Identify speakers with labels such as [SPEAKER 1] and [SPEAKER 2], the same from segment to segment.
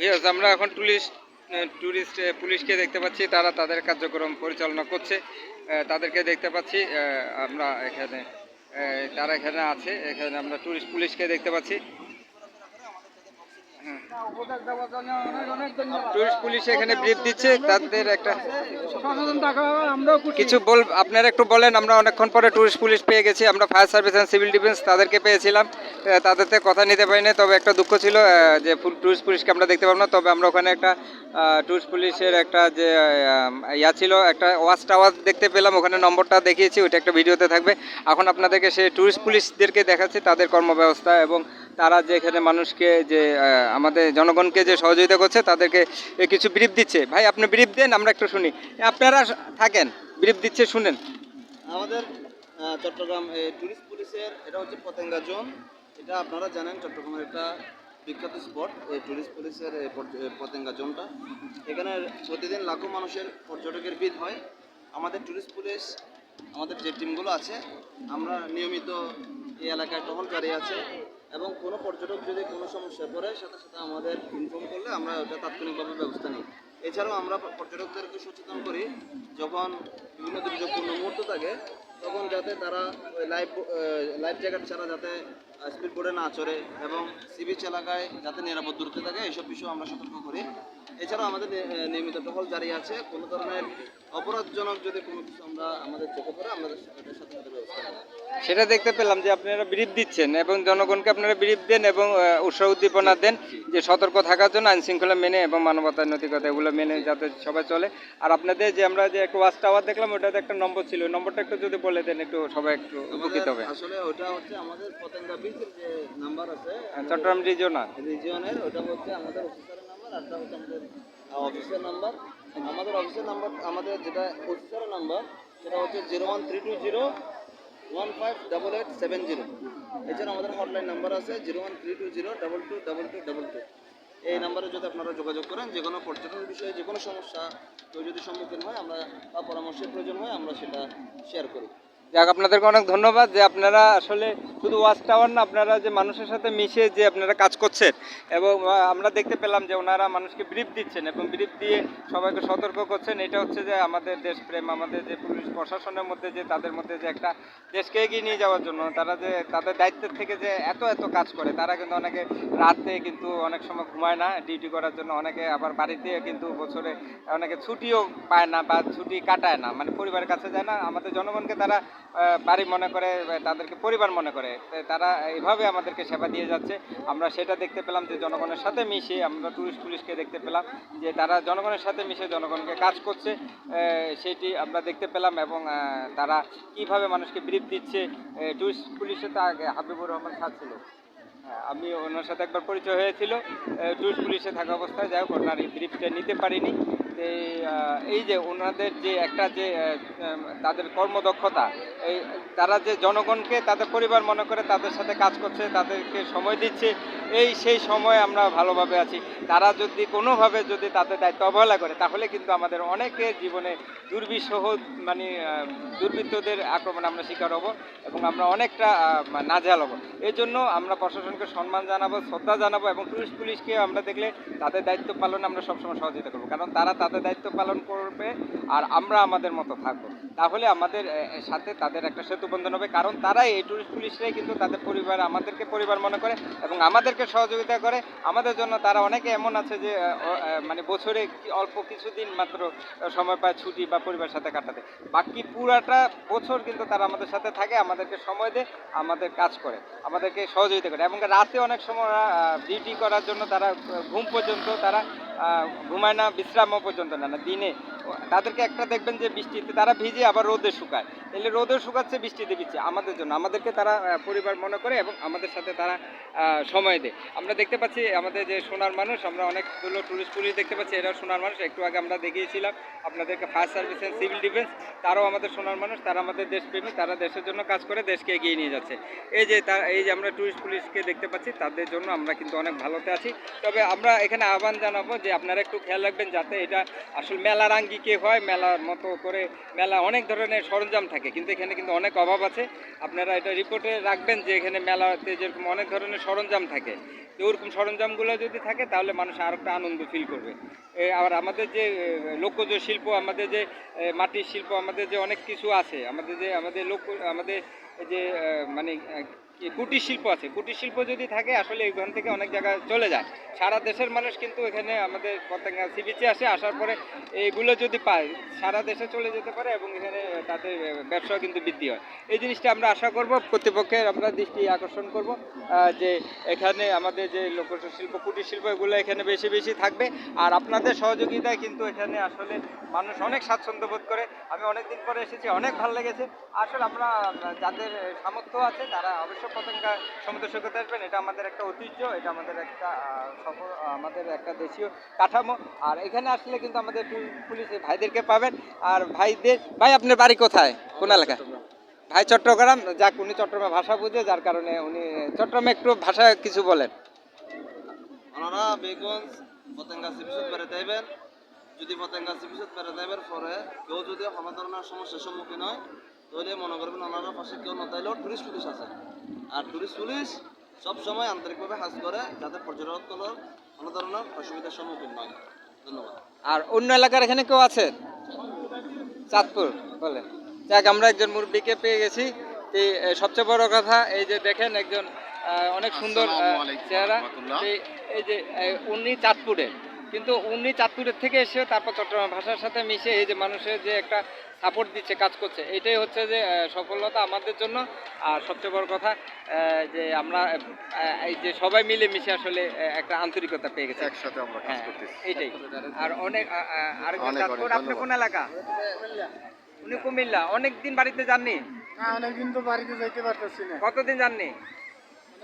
[SPEAKER 1] Viewers, আমরা এখন tourist পুলিশকে দেখতে পাচ্ছি, তারা তাদের কার্যক্রম পরিচালনা করছে। তাদেরকে দেখতে পাচ্ছি আমরা এখানে, তারা এখানে আছে। এখানে আমরা টুরিস্ট পুলিশকে দেখতে পাচ্ছি। টুরিস্ট পুলিশ এখানে ব্রিফ দিচ্ছে, তাদের একটা কিছু আপনারা একটু বলেন। আমরা অনেকক্ষণ পরে টুরিস্ট পুলিশ পেয়ে গেছি, আমরা fire service and civil defence তাদেরকে পেয়েছিলাম। তাদের থেকে কথা নিতে পারিনি, তবে একটা দুঃখ ছিল যে টুরিস্ট পুলিশকে আমরা দেখতে পাবো না। তবে আমরা ওখানে একটা টুরিস্ট পুলিশের একটা যে ছিল, একটা ওয়াচ টাওয়ার দেখতে পেলাম, ওখানে নম্বরটা দেখিয়েছি, ওইটা একটা ভিডিওতে থাকবে। এখন আপনাদেরকে সেই টুরিস্ট পুলিশদেরকে দেখাচ্ছি তাদের কর্মব্যবস্থা এবং তারা যে এখানে মানুষকে যে আমাদের জনগণকে যে সহযোগিতা করছে তাদেরকে কিছু ব্রিফ দিচ্ছে। ভাই, আপনি ব্রিফ দেন, আমরা একটু শুনি। আপনারা থাকেন, ব্রিফ দিচ্ছে, শুনেন।
[SPEAKER 2] আমাদের চট্টগ্রাম টুরিস্ট পুলিশের এটা হচ্ছে পতেঙ্গা জোন। এটা আপনারা জানেন চট্টগ্রামের একটা বিখ্যাত স্পট এই টুরিস্ট পুলিশের পতেঙ্গা জোনটা। এখানে প্রতিদিন লাখো মানুষের পর্যটকের ভিড় হয়। আমাদের টুরিস্ট পুলিশ, আমাদের যে টিমগুলো আছে, আমরা নিয়মিত এই এলাকায় টহলকারী আছে এবং কোনো পর্যটক যদি কোনো সমস্যায় পড়ে সাথে সাথে আমাদের ইনফর্ম করলে আমরা ওটা তাৎক্ষণিকভাবে ব্যবস্থা নিই। এছাড়াও আমরা পর্যটকদেরকে সচেতন করি, যখন বিভিন্ন দুর্যোগপূর্ণ মুহূর্ত থাকে তখন যাতে তারা ওই লাইফ জ্যাকেট ছাড়া যাতে স্পিড বোর্ডে না চড়ে এবং সি বিচ এলাকায় যাতে নিরাপদ দূরত্বে থাকে, এইসব বিষয় আমরা সতর্ক করি। এছাড়াও আমাদের নিয়মিত টহল জারি আছে। কোনো ধরনের অপরাধজনক যদি কোনো কিছু আমাদের চোখে পড়ে, আমাদের এটার সাথে ব্যবস্থা নেই।
[SPEAKER 1] সেটা দেখতে পেলাম যে আপনারা ব্রিফ দিচ্ছেন এবং জনগণকে আপনারা ব্রিফ দেন এবং উৎসাহ উদ্দীপনা দেন যে সতর্ক থাকার জন্য, আইন শৃঙ্খলা মেনে এবং মানবতার নৈতিকতা এগুলো মেনে যাতে সবাই চলে। আর আপনাদের যে আমরা যে একটা ওয়াচ টাওয়ার দেখলাম, ওটাতে একটা নম্বর ছিল, ওই নম্বরটা একটু যদি বলে দেন, একটু সবাই একটু উপকৃত হবে।
[SPEAKER 2] আসলে ওটা হচ্ছে আমাদের পতেঙ্গা বিচের যে নাম্বার আছে
[SPEAKER 1] চট্টগ্রাম
[SPEAKER 2] রিজিয়নের, ওটা হচ্ছে আমাদের অফিসারের নাম্বার, আর ওটা হচ্ছে আমাদের অফিসের নাম্বার। আমাদের অফিসের নাম্বার, আমাদের যেটা অফিসারের নাম্বার, সেটা হচ্ছে 01320158870। এছাড়া আমাদের হটলাইন নাম্বার আছে 01320222222। এই নাম্বারে যদি আপনারা যোগাযোগ করেন, যে কোনো পর্যটন বিষয়ে যে কোনো সমস্যা কেউ যদি সম্মুখীন হয়, আমরা বা পরামর্শের প্রয়োজন হয়, আমরা সেটা শেয়ার করি।
[SPEAKER 1] যাক, আপনাদেরকে অনেক ধন্যবাদ যে আপনারা আসলে শুধু ওয়াচ টাওয়ার না, আপনারা যে মানুষের সাথে মিশে যে আপনারা কাজ করছেন এবং আমরা দেখতে পেলাম যে ওনারা মানুষকে ব্রিফ দিচ্ছেন এবং ব্রিফ দিয়ে সবাইকে সতর্ক করছেন। এটা হচ্ছে যে আমাদের দেশপ্রেম, আমাদের যে পুলিশ প্রশাসনের মধ্যে যে তাদের মধ্যে যে একটা দেশকে এগিয়ে নিয়ে যাওয়ার জন্য তারা যে তাদের দায়িত্বের থেকে যে এত কাজ করে। তারা কিন্তু অনেকে রাতে কিন্তু অনেক সময় ঘুমায় না ডিউটি করার জন্য, অনেকে আবার বাড়িতে কিন্তু বছরে অনেকে ছুটিও পায় না বা ছুটি কাটায় না, মানে পরিবারের কাছে যায় না। আমাদের জনগণকে তারা বাড়ি মনে করে, তাদেরকে পরিবার মনে করে, তারা এইভাবে আমাদেরকে সেবা দিয়ে যাচ্ছে। আমরা সেটা দেখতে পেলাম যে জনগণের সাথে মিশে আমরা টুরিস্ট পুলিশকে দেখতে পেলাম যে তারা জনগণের সাথে মিশে জনগণকে কাজ করছে, সেটি আমরা দেখতে পেলাম। এবং তারা কিভাবে মানুষকে ব্রিফ দিচ্ছে। টুরিস্ট পুলিশে তো আগে হাবিবুর রহমান স্যার ছিল, আমি ওনার সাথে একবার পরিচয় হয়েছিল টুরিস্ট পুলিশে থাকা অবস্থায়। যাই হোক, ওনার এই ব্রিফটা নিতে পারিনি। এই যে ওনাদের যে একটা যে তাদের কর্মদক্ষতা, এই তারা যে জনগণকে তাদের পরিবার মনে করে তাদের সাথে কাজ করছে, তাদেরকে সময় দিচ্ছে, সেই সময় আমরা ভালোভাবে আছি। তারা যদি কোনোভাবে যদি তাদের দায়িত্ব অবহেলা করে, তাহলে কিন্তু আমাদের অনেকের জীবনে দুর্বিষহ, মানে দুর্বৃত্তদের আক্রমণে আমরা শিকার হব এবং আমরা অনেকটা নাজেহাল হব। এই জন্য আমরা প্রশাসনকে সম্মান জানাবো, শ্রদ্ধা জানাবো এবং টুরিস্ট পুলিশকে আমরা দেখলে তাদের দায়িত্ব পালনে আমরা সবসময় সহযোগিতা করবো, কারণ তারা তাদের দায়িত্ব পালন করবে আর আমরা আমাদের মতো থাকবো। তাহলে আমাদের সাথে তাদের একটা সেতুবন্ধন হবে, কারণ তারাই এই টুরিস্ট পুলিশরাই কিন্তু তাদের পরিবার, আমাদেরকে পরিবার মনে করে এবং আমাদেরকে সহযোগিতা করে। আমাদের জন্য তারা অনেকে এমন আছে যে মানে বছরে অল্প কিছুদিন মাত্র সময় পায় ছুটি বা পরিবারের সাথে কাটাতে, বাকি পুরাটা বছর কিন্তু তারা আমাদের সাথে থাকে, আমাদেরকে সময় দেয়, আমাদের কাজ করে, আমাদেরকে সহযোগিতা করে। এবং রাতে অনেক সময় ডিউটি করার জন্য তারা ঘুম পর্যন্ত তারা ঘুমায় না, বিশ্রামও পর্যন্ত না দিনে। তাদেরকে একটা দেখবেন যে বৃষ্টিতে তারা ভিজে আবার রোদে শুকায়, তাহলে রোদে শুকাচ্ছে, বৃষ্টিতে ভিজছে, আমাদের জন্য, আমাদেরকে তারা পরিবার মনে করে এবং আমাদের সাথে তারা সময় দেয়। আমরা দেখতে পাচ্ছি আমাদের যে সোনার মানুষ, আমরা অনেকগুলো টুরিস্ট পুলিশ দেখতে পাচ্ছি, এরাও সোনার মানুষ। একটু আগে আমরা দেখিয়েছিলাম আপনাদেরকে fire service and civil defence, তারাও আমাদের সোনার মানুষ, তারা আমাদের দেশপ্রেমী, তারা দেশের জন্য কাজ করে, দেশকে এগিয়ে নিয়ে যাচ্ছে। এই যে আমরা টুরিস্ট পুলিশকে দেখতে পাচ্ছি, তাদের জন্য আমরা কিন্তু অনেক ভালোতে আছি। তবে আমরা এখানে আহ্বান জানাবো যে আপনারা একটু খেয়াল রাখবেন যাতে এটা আসলে মেলার আঙ্গিকে হয়, মেলার মতো করে। মেলা অনেক ধরনের সরঞ্জাম থাকে, থাকে, কিন্তু এখানে কিন্তু অনেক অভাব আছে। আপনারা এটা রিপোর্টে রাখবেন যে এখানে মেলাতে যেরকম অনেক ধরনের সরঞ্জাম থাকে, তো ওরকম সরঞ্জামগুলো যদি থাকে তাহলে মানুষ আর একটা আনন্দ ফিল করবে। আর আমাদের যে লোকজ শিল্প, আমাদের যে মাটির শিল্প, আমাদের যে অনেক কিছু আছে, আমাদের যে মানে কি কুটির শিল্প আছে, কুটির শিল্প যদি থাকে আসলে এখান থেকে অনেক জায়গায় চলে যায়। সারা দেশের মানুষ কিন্তু এখানে আমাদের পতেঙ্গা সি বিচে আসার পরে এইগুলো যদি পায় সারা দেশে চলে যেতে পারে এবং এখানে তাদের ব্যবসাও কিন্তু বৃদ্ধি হয়। এই জিনিসটা আমরা আশা করব, কর্তৃপক্ষের আমরা দৃষ্টি আকর্ষণ করব যে এখানে আমাদের যে লোকজ শিল্প, কুটির শিল্প, এগুলো এখানে বেশি বেশি থাকবে। আর আপনাদের সহযোগিতায় কিন্তু এখানে আসলে মানুষ অনেক স্বাচ্ছন্দ্য বোধ করে। আমি অনেক দিন পরে এসেছি, অনেক ভালো লেগেছে। আসলে আমরা যাদের সামর্থ্য আছে তারা অবশ্য পতেঙ্গা সমুদ্র সৈকতে আসবেন, এটা আমাদের একটা ঐতিহ্য, এটা আমাদের একটা সফর, আমাদের একটা দেশীয় কাঠামো। আর এখানে আসলে কিন্তু আমাদের পুলিশ ভাইদেরকে পাবেন। আর ভাই আপনার বাড়ি কোথায়, কোন এলাকা? ভাই চট্টগ্রাম, যাক উনি চট্টগ্রামে ভাষা বুঝে, যার কারণে উনি চট্টগ্রামে একটু ভাষা কিছু বলেন।
[SPEAKER 2] ওনারা বেগঞ্জ পতেঙ্গা সি বিচত বেড়াতে আইবেন। যদি পতেঙ্গা সি বিচত বেড়াতে আইবার পরে কেউ যদি কোনো ধরনের সমস্যার সম্মুখীন হয় তাহলে মনে করবেন ওনারা পাশে কেউ না তাইলেও টুরিস্ট পুলিশ আছে। আর টুরিস্ট পুলিশ সবসময় আন্তরিকভাবে কাজ করে যাতে পর্যটকগুলোর কোনো ধরনের অসুবিধার সম্মুখীন নয়। ধন্যবাদ।
[SPEAKER 1] আর অন্য এলাকার এখানে কেউ আছে? চাঁদপুর বলেন। যাক, আমরা একজন মুরব্বীকে পেয়ে গেছি। এই সবচেয়ে বড় কথা এই যে দেখেন একজন অনেক সুন্দর চেহারা। এই যে উনি চাঁদপুরের, কিন্তু উনি চাঁদপুরের থেকে এসেও তারপর চট্টগ্রাম ভাষার সাথে মিশে এই যে মানুষের যে একটা সাপোর্ট দিচ্ছে, কাজ করছে, এটাই হচ্ছে যে সফলতা আমাদের জন্য। আর সবচেয়ে বড় কথা যে আমরা এই যে সবাই মিলে মিশে আসলে একটা আন্তরিকতা পেয়ে গেছি,
[SPEAKER 3] একসাথে আমরা কাজ করতেছি।
[SPEAKER 1] এইটাই। আর অনেক আরেকজন
[SPEAKER 3] অনেক
[SPEAKER 1] চাঁদপুর,
[SPEAKER 3] অনেক
[SPEAKER 1] আপনি কোন
[SPEAKER 3] ধন্যবাদ।
[SPEAKER 1] এলাকা? উনি কুমিল্লা। অনেক দিন বাড়িতে যাননি?
[SPEAKER 4] না, অনেকদিন তো বাড়িতে যাইতে পারতেছি না।
[SPEAKER 1] কতদিন যাননি?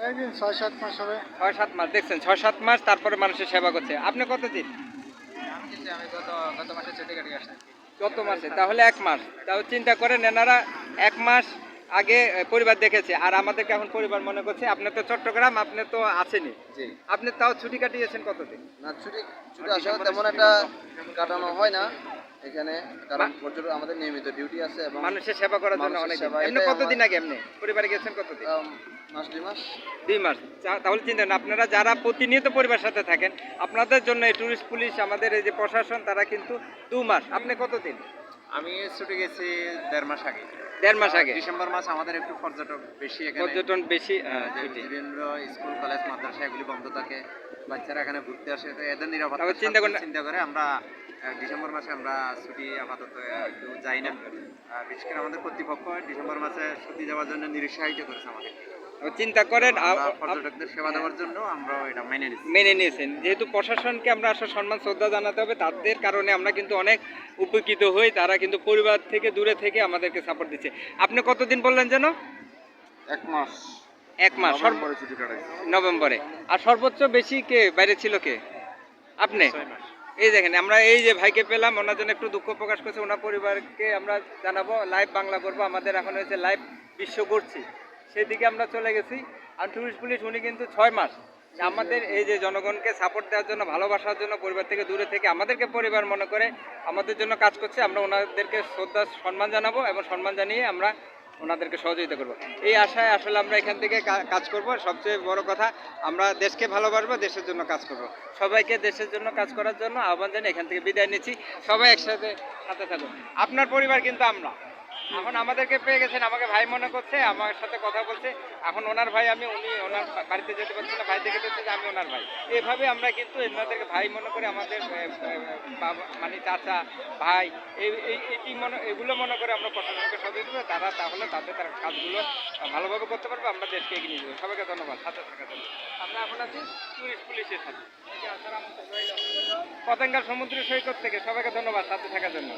[SPEAKER 4] অনেকদিন 6-7 মাস হবে।
[SPEAKER 1] 6-7 মাস। দেখছেন, 6-7 মাস তারপরে মানুষের সেবা করছে। আপনি কতদিন?
[SPEAKER 4] আমি গত মাসে ছুটি কাটিয়ে আসছি।
[SPEAKER 1] গত মাসে, তাহলে 1 মাস। তাও চিন্তা করেন, এনারা 1 মাস আগে পরিবার দেখেছে, আর আমাদেরকে এখন পরিবার মনে করছে। আপনি তো চট্টগ্রাম, আপনি তো আছেনই,
[SPEAKER 2] জি।
[SPEAKER 1] আপনি তাও ছুটি কাটিয়েছেন কতদিন?
[SPEAKER 2] না, ছুটি ছুটি আসলে তেমন একটা কাটানো হয় না এখানে, কারণ পর্যটক আমাদের নিয়মিত ডিউটি আছে এবং
[SPEAKER 1] মানুষের সেবা করার জন্য
[SPEAKER 2] মানুষের
[SPEAKER 1] অনেক।
[SPEAKER 2] সেবা,
[SPEAKER 1] এমনি
[SPEAKER 2] এটাই
[SPEAKER 1] কতদিন
[SPEAKER 2] আমার-
[SPEAKER 1] আগে এমনি পরিবারে গেছেন কতদিন?
[SPEAKER 2] মাস 2 মাস।
[SPEAKER 1] 2 মাস। তাহলে চিন্তা করেন, আপনারা যারা প্রতিনিয়ত পরিবারের সাথে থাকেন, আপনাদের জন্য এই টুরিস্ট পুলিশ, আমাদের এই যে প্রশাসন, তারা কিন্তু 2 মাস। আপনি কতদিন?
[SPEAKER 3] আমি ছুটে গেছি 1.5 মাস আগে।
[SPEAKER 1] 1.5 মাস আগে।
[SPEAKER 3] ডিসেম্বর মাস আমাদের একটু পর্যটক বেশি এখানে।
[SPEAKER 1] পর্যটন বেশি।
[SPEAKER 3] যে বিভিন্ন স্কুল কলেজ মাদ্রাসা এগুলি বন্ধ থাকে, বাচ্চারা এখানে ঘুরতে আসে, তো এদের নিরাপত্তা
[SPEAKER 1] তারপর
[SPEAKER 3] চিন্তা করে আমরা ডিসেম্বর মাসে আমরা ছুটি আপাতত একটু যাই না। বিশেষ করে আমাদের কর্তৃপক্ষ ডিসেম্বর মাসে ছুটি যাওয়ার জন্য নিরুৎসাহিত করেছে আমাদের।
[SPEAKER 1] চিন্তা করেন,
[SPEAKER 3] আমরা পর্যটকদের সেবা দেওয়ার জন্য আমরা এটা মেনে নিচ্ছি।
[SPEAKER 1] মেনে নিয়েছেন। যেহেতু প্রশাসনকে আমরা আসলে সম্মান শ্রদ্ধা জানাতে হবে, তাদের কারণে আমরা কিন্তু অনেক উপকৃত হই। তারা কিন্তু পরিবার থেকে দূরে থেকে আমাদেরকে সাপোর্ট দিচ্ছে। আপনি কতদিন বললেন যেন?
[SPEAKER 3] 1 মাস।
[SPEAKER 1] 1 মাস।
[SPEAKER 3] নভেম্বরে ছুটি কাটাইছি।
[SPEAKER 1] নভেম্বরে। আর সর্বোচ্চ বেশি কে বাইরে ছিল, কে? আপনি?
[SPEAKER 3] 6 মাস।
[SPEAKER 1] এই দেখেন, আমরা এই যে ভাইকে পেলাম, ওনার জন্য একটু দুঃখ প্রকাশ করছে। ওনার পরিবারকে আমরা জানাবো, লাইভ বাংলা করবো। আমাদের এখন হয়েছে লাইভ বিশ্ব করছি, সেদিকে আমরা চলে গেছি। আর টুরিস্ট পুলিশ উনি কিন্তু 6 মাস আমাদের এই যে জনগণকে সাপোর্ট দেওয়ার জন্য, ভালোবাসার জন্য, পরিবার থেকে দূরে থেকে আমাদেরকে পরিবার মনে করে আমাদের জন্য কাজ করছে। আমরা ওনাদেরকে শ্রদ্ধা সম্মান জানাবো এবং সম্মান জানিয়ে আমরা ওনাদেরকে সহযোগিতা করব। এই আশায় আসলে আমরা এখান থেকে কাজ করব। সবচেয়ে বড় কথা, আমরা দেশকে ভালোবাসবো, দেশের জন্য কাজ করব। সবাইকে দেশের জন্য কাজ করার জন্য আহ্বান জানিয়ে এখান থেকে বিদায় নিচ্ছি। সবাই একসাথে সাথে থাকুন। আপনার পরিবার কিন্তু আমরা। এখন আমাদেরকে পেয়ে গেছেন, আমাকে ভাই মনে করছে, আমার সাথে কথা বলছে। এখন ওনার ভাই আমি, উনি ওনার বাড়িতে যেতে পারছি না, ভাই দেখে দিচ্ছে যে আমি ওনার ভাই। এইভাবে আমরা কিন্তু এনাদেরকে ভাই মনে করে, আমাদের বাবা মানে চাচা, ভাই, এই এগুলো মনে করে আমরা প্রশাসনকে সহযোগিতা দেবো। তাহলে তাদের কাজগুলো ভালোভাবে করতে পারবে, আমরা দেশকে এগিয়ে নিয়ে যাবো। সবাইকে ধন্যবাদ সাথে থাকার জন্য। আমরা এখন আছি টুরিস্ট পুলিশের সাথে, পতেঙ্গা সমুদ্র সৈকত থেকে। সবাইকে ধন্যবাদ সাথে থাকার জন্য।